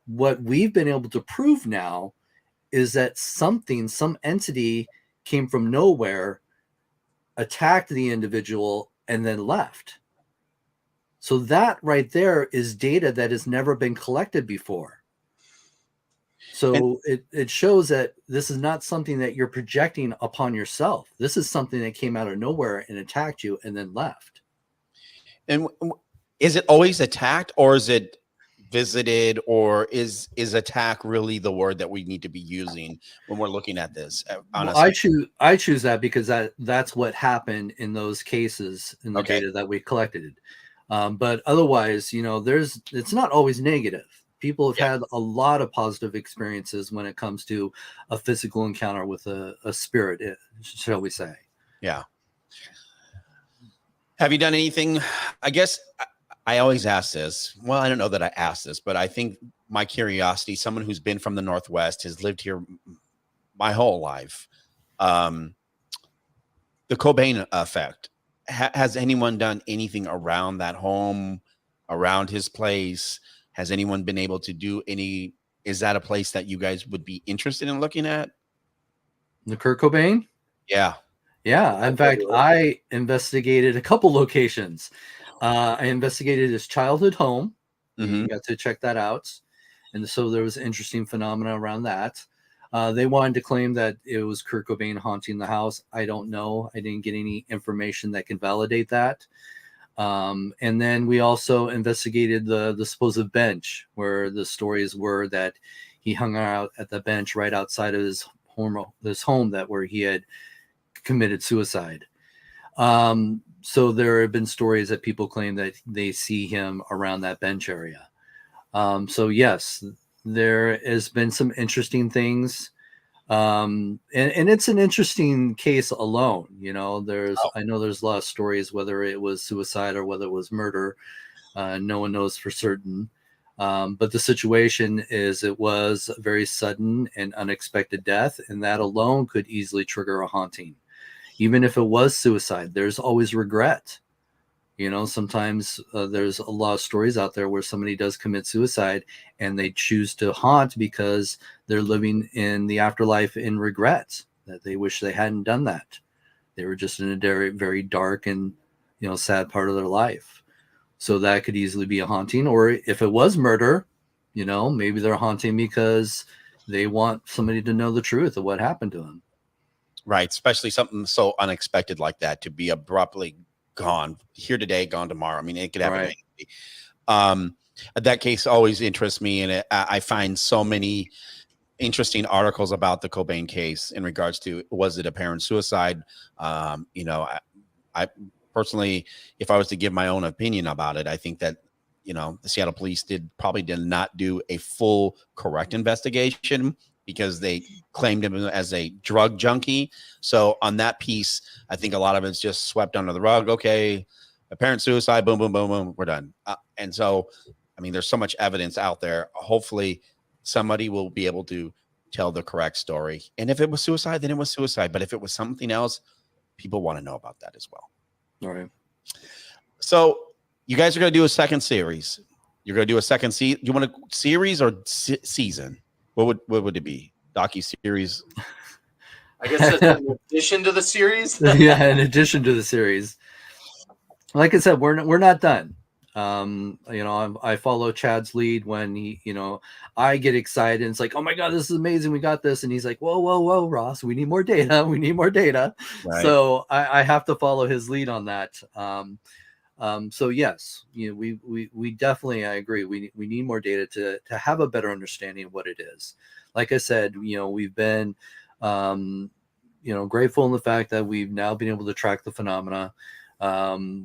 Speaker 5: what we've been able to prove now is that some entity came from nowhere, attacked the individual, and then left. So that right there is data that has never been collected before. So it shows that this is not something that you're projecting upon yourself. This is something that came out of nowhere and attacked you and then left.
Speaker 2: And is it always attacked, or is it visited, or is attack really the word that we need to be using when we're looking at this? Honestly,
Speaker 5: Well, I choose that because that's what happened in those cases in the data that we collected. But otherwise, it's not always negative. People have had a lot of positive experiences when it comes to a physical encounter with a spirit, shall we say.
Speaker 2: Yeah. Have you done anything? I guess I always ask this. Well, I don't know that I asked this, but I think my curiosity, someone who's been from the Northwest, has lived here my whole life. The Cobain effect. Has anyone done anything around that home, around his place? Has anyone been able to do any? Is that a place that you guys would be interested in looking at?
Speaker 5: The Kurt Cobain?
Speaker 2: Yeah.
Speaker 5: Yeah. In fact, I investigated a couple locations. I investigated his childhood home. You got to check that out. And so there was interesting phenomena around that. They wanted to claim that it was Kurt Cobain haunting the house. I don't know. I didn't get any information that can validate that. And then we also investigated the supposed bench, where the stories were that he hung out at the bench right outside of his home where he had committed suicide. So there have been stories that people claim that they see him around that bench area. So yes, there has been some interesting things. And it's an interesting case alone. I know there's a lot of stories, whether it was suicide or whether it was murder. No one knows for certain. But the situation is, it was a very sudden and unexpected death, and that alone could easily trigger a haunting. Even if it was suicide, there's always regret. Sometimes there's a lot of stories out there where somebody does commit suicide and they choose to haunt because they're living in the afterlife in regret, that they wish they hadn't done that. They were just in a very, very dark and, sad part of their life. So that could easily be a haunting. Or if it was murder, maybe they're haunting because they want somebody to know the truth of what happened to them.
Speaker 2: Right. Especially something so unexpected like that, to be abruptly gone here today, gone tomorrow. I mean, it could happen. Right. That case always interests me, and I find so many interesting articles about the Cobain case in regards to, was it apparent suicide? I personally, if I was to give my own opinion about it, I think that the Seattle police probably did not do a full correct investigation, because they claimed him as a drug junkie. So on that piece, I think a lot of it's just swept under the rug. Okay, apparent suicide, boom, boom, boom, boom, we're done. And so, I mean, there's so much evidence out there. Hopefully somebody will be able to tell the correct story. And if it was suicide, then it was suicide. But if it was something else, people want to know about that as well.
Speaker 5: All right.
Speaker 2: So you guys are going to do a second series. You're going to do a second season. You want a series or season? What would it be? Docu-series?
Speaker 10: I guess that's in addition to the series.
Speaker 5: Yeah, in addition to the series. Like I said, we're not done. I follow Chad's lead when he, I get excited and it's like, oh my God, this is amazing. We got this. And he's like, whoa, Ross, we need more data. We need more data. Right. So I have to follow his lead on that. So yes, we definitely, I agree. We need more data to have a better understanding of what it is. Like I said, we've been grateful in the fact that we've now been able to track the phenomena.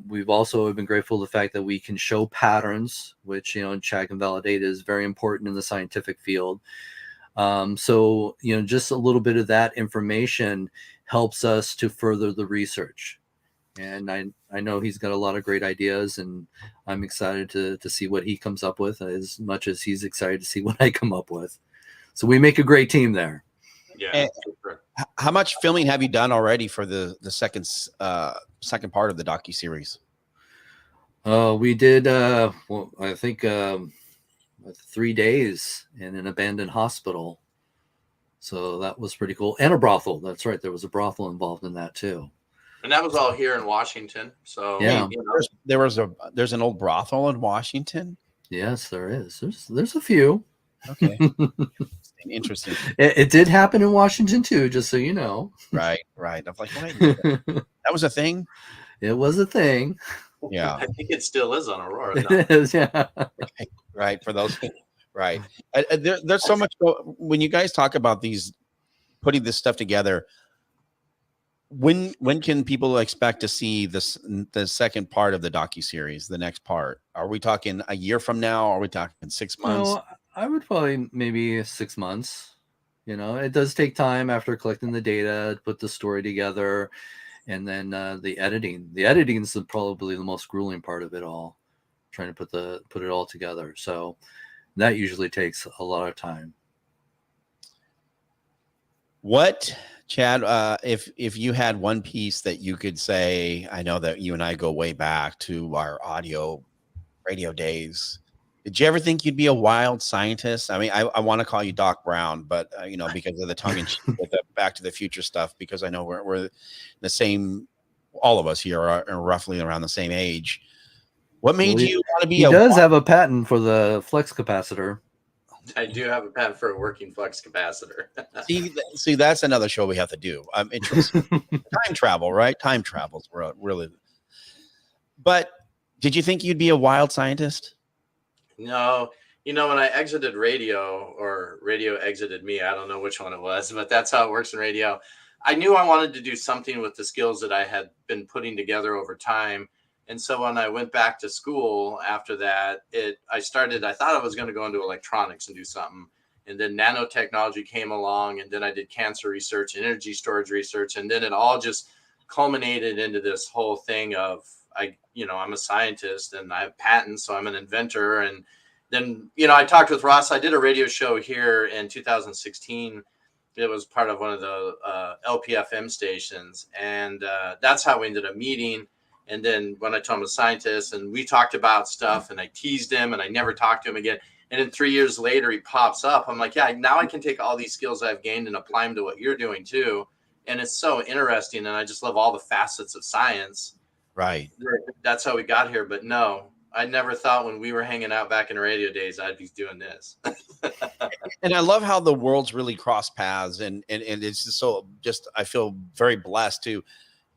Speaker 5: We've also been grateful for the fact that we can show patterns, which, check and validate is very important in the scientific field. So, just a little bit of that information helps us to further the research. And I know he's got a lot of great ideas, and I'm excited to see what he comes up with as much as he's excited to see what I come up with. So we make a great team there.
Speaker 10: Yeah.
Speaker 2: And how much filming have you done already for the second part of the docuseries?
Speaker 5: We did, I think 3 days in an abandoned hospital. So that was pretty cool. And a brothel. That's right. There was a brothel involved in that too.
Speaker 10: And that was all here in Washington. So
Speaker 5: yeah,
Speaker 2: there's an old brothel in Washington.
Speaker 5: Yes, there is. There's a few.
Speaker 2: Okay. Interesting.
Speaker 5: It did happen in Washington too, just so you know.
Speaker 2: Right. I'm like, wait, that was a thing.
Speaker 5: It was a thing.
Speaker 2: Yeah.
Speaker 10: I think it still is on Aurora.
Speaker 5: It is, yeah.
Speaker 2: Right. For those, right. There's so much when you guys talk about these, putting this stuff together. When can people expect to see the second part of the docuseries, the next part? Are we talking a year from now? Are we talking 6 months?
Speaker 5: No, I would probably maybe 6 months. It does take time after collecting the data to put the story together, and then the editing. The editing is probably the most grueling part of it all, trying to put it all together. So that usually takes a lot of time.
Speaker 2: What, Chad, if you had one piece that you could say, I know that you and I go way back to our radio days. Did you ever think you'd be a wild scientist? I mean, I want to call you Doc Brown, but because of the tongue in cheek with the Back to the Future stuff, because I know we're the same. All of us here are roughly around the same age. What made you want to be?
Speaker 5: He does have a patent for the flux capacitor.
Speaker 10: I do have a patent for a working flux capacitor.
Speaker 2: see, that's another show we have to do. I'm interested. Time travel, right? Time travels. Really. But did you think you'd be a wild scientist?
Speaker 10: No. When I exited radio, or radio exited me, I don't know which one it was, but that's how it works in radio. I knew I wanted to do something with the skills that I had been putting together over time. And so when I went back to school after that, I thought I was going to go into electronics and do something. And then nanotechnology came along, and then I did cancer research, energy storage research. And then it all just culminated into this whole thing of, I'm a scientist and I have patents, so I'm an inventor. And then, I talked with Ross. I did a radio show here in 2016. It was part of one of the LPFM stations. And that's how we ended up meeting. And then when I told him I'm a scientist, and we talked about stuff, and I teased him, and I never talked to him again. And then 3 years later, he pops up. I'm like, yeah, now I can take all these skills I've gained and apply them to what you're doing too. And it's so interesting. And I just love all the facets of science.
Speaker 2: Right.
Speaker 10: That's how we got here. But no, I never thought when we were hanging out back in the radio days, I'd be doing this.
Speaker 2: And I love how the worlds really cross paths. And it's just I feel very blessed to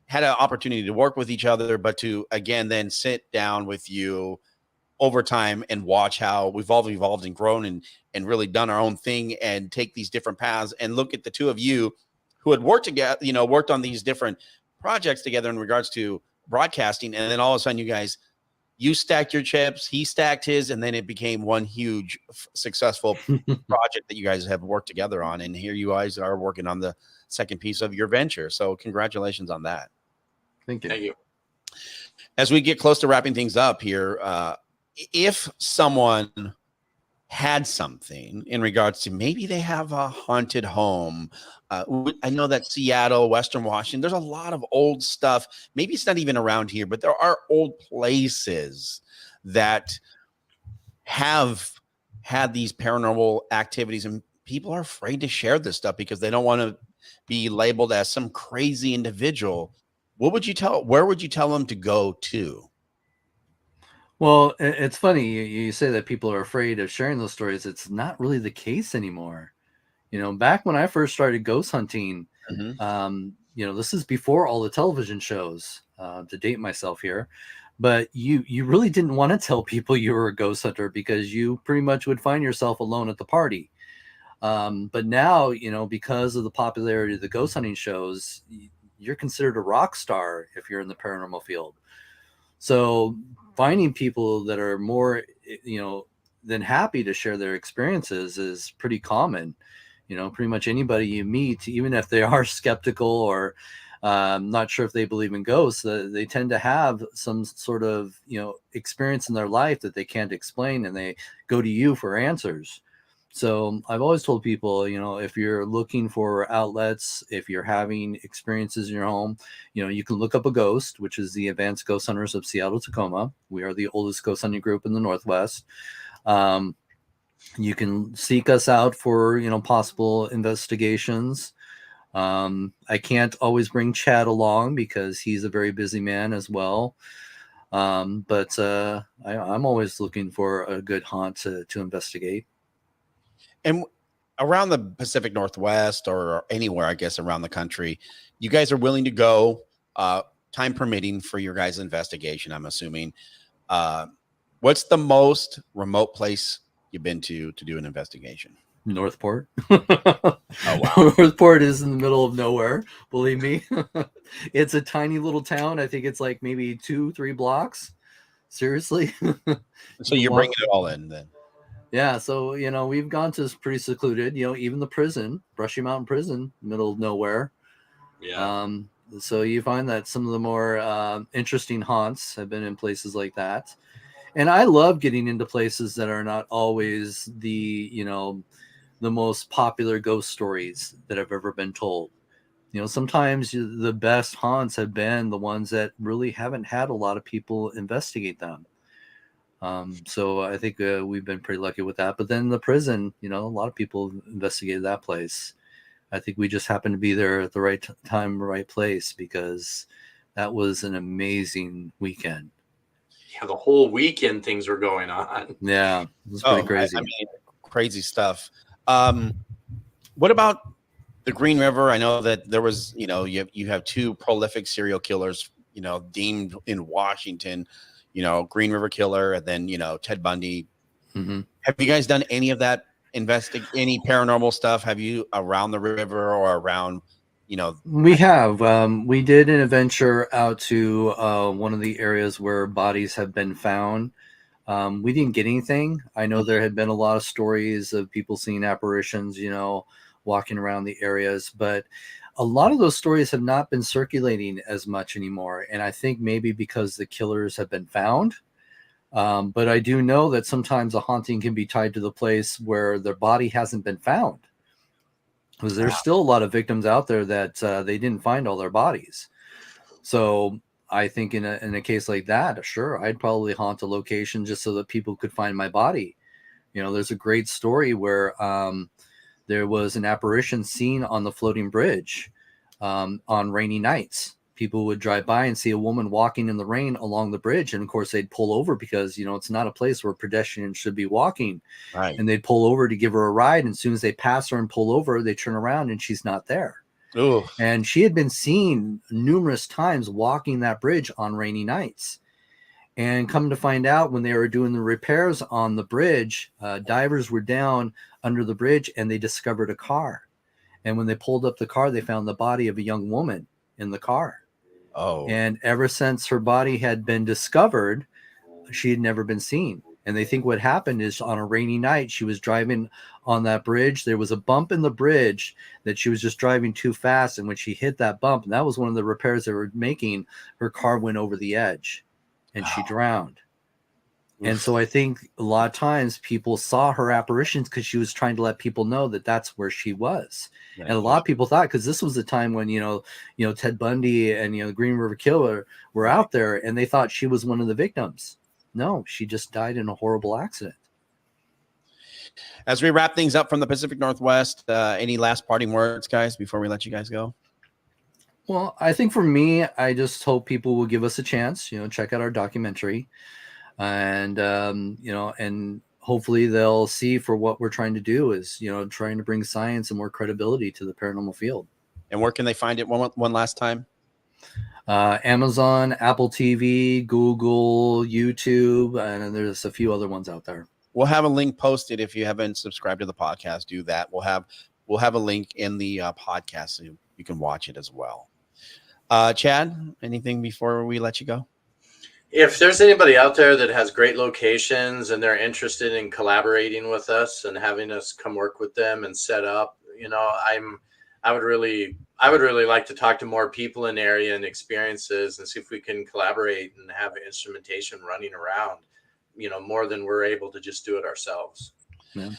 Speaker 2: had an opportunity to work with each other, but to, again, then sit down with you over time and watch how we've all evolved and grown and really done our own thing and take these different paths and look at the two of you who had worked together, worked on these different projects together in regards to broadcasting. And then all of a sudden you stacked your chips, he stacked his, and then it became one huge successful project that you guys have worked together on. And here you guys are working on the second piece of your venture. So congratulations on that.
Speaker 5: Thank you.
Speaker 10: Thank you.
Speaker 2: As we get close to wrapping things up here, if someone had something in regards to maybe they have a haunted home, I know that Seattle, Western Washington, there's a lot of old stuff. Maybe it's not even around here, but there are old places that have had these paranormal activities, and people are afraid to share this stuff because they don't want to be labeled as some crazy individual. Where would you tell them to go to?
Speaker 5: Well, it's funny you say that people are afraid of sharing those stories. It's not really the case anymore. Back when I first started ghost hunting, this is before all the television shows, to date myself here, but you really didn't want to tell people you were a ghost hunter because you pretty much would find yourself alone at the party.
Speaker 7: But now, because of the popularity of the ghost hunting shows, you're considered a rock star if you're in the paranormal field. So finding people that are more, than happy to share their experiences is pretty common. Pretty much anybody you meet, even if they are skeptical or not sure if they believe in ghosts, they tend to have some sort of, experience in their life that they can't explain, and they go to you for answers. So I've always told people, if you're looking for outlets, if you're having experiences in your home, you can look up a ghost, which is the Advanced Ghost Hunters of Seattle, Tacoma. We are the oldest ghost hunting group in the Northwest. You can seek us out for, possible investigations. I can't always bring Chad along because he's a very busy man as well. But I'm always looking for a good haunt to investigate.
Speaker 2: And around the Pacific Northwest or anywhere, I guess, around the country, you guys are willing to go, time permitting, for your guys' investigation, I'm assuming. What's the most remote place you've been to do an investigation?
Speaker 7: Northport.
Speaker 2: Oh, wow.
Speaker 7: Northport is in the middle of nowhere, believe me. It's a tiny little town. I think it's like maybe 2-3 blocks. Seriously.
Speaker 2: So you're bringing it all in then?
Speaker 7: Yeah, so we've gone to pretty secluded, even the prison, Brushy Mountain Prison, middle of nowhere.
Speaker 10: Yeah.
Speaker 7: So you find that some of the more interesting haunts have been in places like that. And I love getting into places that are not always the most popular ghost stories that have ever been told. Sometimes the best haunts have been the ones that really haven't had a lot of people investigate them. So I think we've been pretty lucky with that. But then the prison, a lot of people investigated that place. I think we just happened to be there at the right time, right place, because that was an amazing weekend.
Speaker 10: Yeah, the whole weekend things were going on.
Speaker 7: Yeah, it was pretty crazy.
Speaker 2: I mean, crazy stuff. What about the Green River? I know that there was, you have 2 prolific serial killers, deemed in Washington, Green River Killer, and then, Ted Bundy.
Speaker 7: Mm-hmm.
Speaker 2: Have you guys done any of that, any paranormal stuff? Have you around the river or around,
Speaker 7: We have. We did an adventure out to one of the areas where bodies have been found. We didn't get anything. I know there had been a lot of stories of people seeing apparitions, walking around the areas, but a lot of those stories have not been circulating as much anymore. And I think maybe because the killers have been found. But I do know that sometimes a haunting can be tied to the place where their body hasn't been found. Because there's still a lot of victims out there that they didn't find all their bodies. So I think in a case like that, sure, I'd probably haunt a location just so that people could find my body. There's a great story where there was an apparition seen on the floating bridge on rainy nights. People would drive by and see a woman walking in the rain along the bridge. And of course they'd pull over because, it's not a place where pedestrians should be walking.
Speaker 2: Right.
Speaker 7: And they'd pull over to give her a ride. And as soon as they pass her and pull over, they turn around and she's not there.
Speaker 2: Ooh.
Speaker 7: And she had been seen numerous times walking that bridge on rainy nights. And come to find out, when they were doing the repairs on the bridge, divers were down under the bridge and they discovered a car. And when they pulled up the car, they found the body of a young woman in the car.
Speaker 2: Oh.
Speaker 7: And ever since her body had been discovered, she had never been seen. And they think what happened is on a rainy night, she was driving on that bridge. There was a bump in the bridge that she was just driving too fast. And when she hit that bump, and that was one of the repairs they were making, her car went over the edge and she drowned. And so I think a lot of times people saw her apparitions because she was trying to let people know that that's where she was. And a lot of people thought, because this was the time when, Ted Bundy and, the Green River Killer were out there, and they thought she was one of the victims. No, she just died in a horrible accident.
Speaker 2: As we wrap things up from the Pacific Northwest, any last parting words, guys, before we let you guys go?
Speaker 7: Well, I think for me, I just hope people will give us a chance, check out our documentary. And, and hopefully they'll see for what we're trying to do is, trying to bring science and more credibility to the paranormal field.
Speaker 2: And where can they find it one last time?
Speaker 7: Amazon, Apple TV, Google, YouTube, and there's a few other ones out there.
Speaker 2: We'll have a link posted. If you haven't subscribed to the podcast, do that. We'll have a link in the podcast so you can watch it as well. Chad, anything before we let you go?
Speaker 10: If there's anybody out there that has great locations and they're interested in collaborating with us and having us come work with them and set up, I would really like to talk to more people in the area and experiences and see if we can collaborate and have instrumentation running around, more than we're able to just do it ourselves.
Speaker 2: Yeah.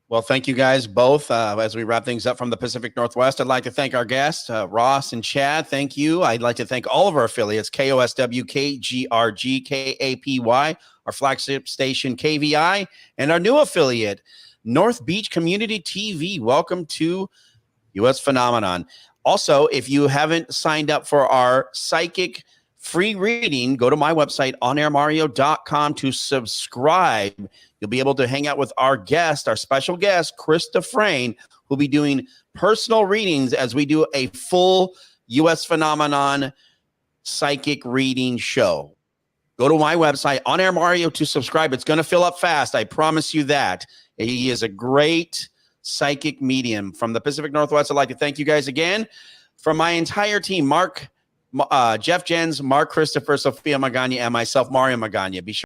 Speaker 2: Well, thank you guys both. As we wrap things up from the Pacific Northwest, I'd like to thank our guests, Ross and Chad. Thank you. I'd like to thank all of our affiliates, KOSW, KGRG, KAPY, our flagship station, KVI, and our new affiliate, North Beach Community TV. Welcome to US Phenomenon. Also, if you haven't signed up for our psychic free reading, go to my website, onairmario.com, to subscribe. You'll be able to hang out with our special guest, Chris Dufresne, who'll be doing personal readings as we do a full US Phenomenon psychic reading show. Go to my website, On Air Mario, to subscribe. It's going to fill up fast. I promise you that. He is a great psychic medium from the Pacific Northwest. I'd like to thank you guys again. From my entire team, Jeff Jens, Mark Christopher, Sophia Magana, and myself, Mario Magana. Be sure